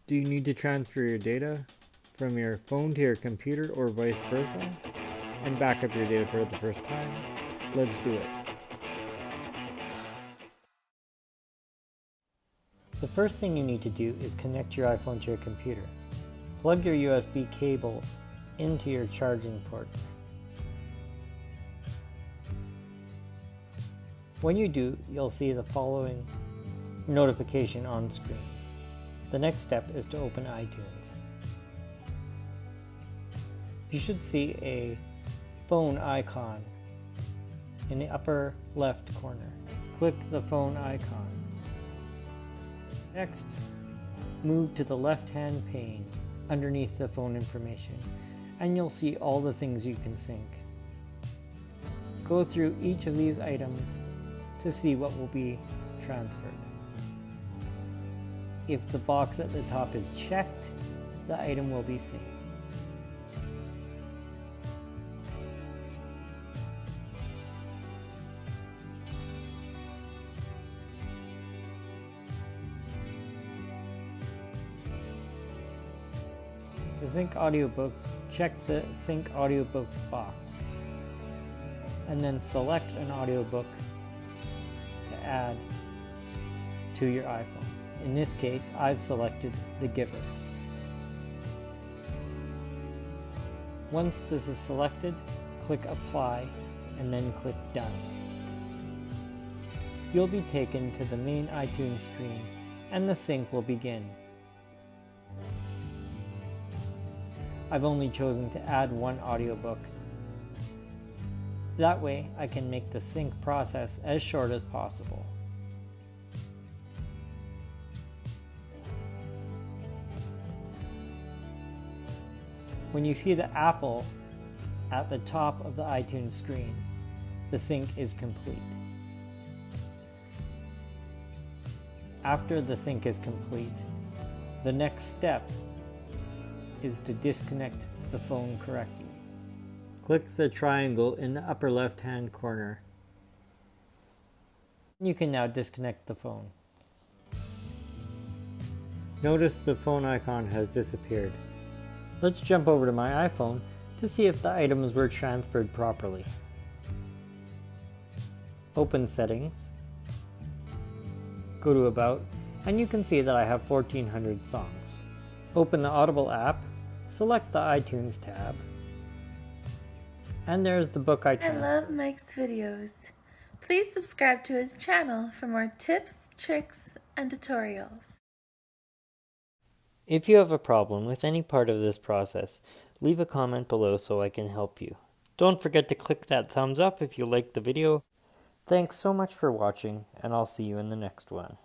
Do you need to transfer your data from your phone to your computer or vice versa? And back up your data for the first time? Let's do it. The first thing you need to do is connect your iPhone to your computer. Plug your USB cable into your charging port. When you do, you'll see the following notification on screen. The next step is to open iTunes. You should see a phone icon in the upper left corner. Click the phone icon. Next, move to the left-hand pane underneath the phone information, and you'll see all the things you can sync. Go through each of these items to see what will be transferred. If the box at the top is checked, the item will be synced. To sync audiobooks, check the Sync Audiobooks box, and then select an audiobook to add to your iPhone. In this case, I've selected The Giver. Once this is selected, click Apply and then click Done. You'll be taken to the main iTunes screen and the sync will begin. I've only chosen to add one audiobook. That way, I can make the sync process as short as possible. When you see the apple at the top of the iTunes screen, the sync is complete. After the sync is complete, the next step is to disconnect the phone correctly. Click the triangle in the upper left-hand corner. You can now disconnect the phone. Notice the phone icon has disappeared. Let's jump over to my iPhone to see if the items were transferred properly. Open Settings, go to About, and you can see that I have 1400 songs. Open the Audible app, select the iTunes tab, and there's the book I transferred. I love Mike's videos. Please subscribe to his channel for more tips, tricks, and tutorials. If you have a problem with any part of this process, leave a comment below so I can help you. Don't forget to click that thumbs up if you liked the video. Thanks so much for watching, and I'll see you in the next one.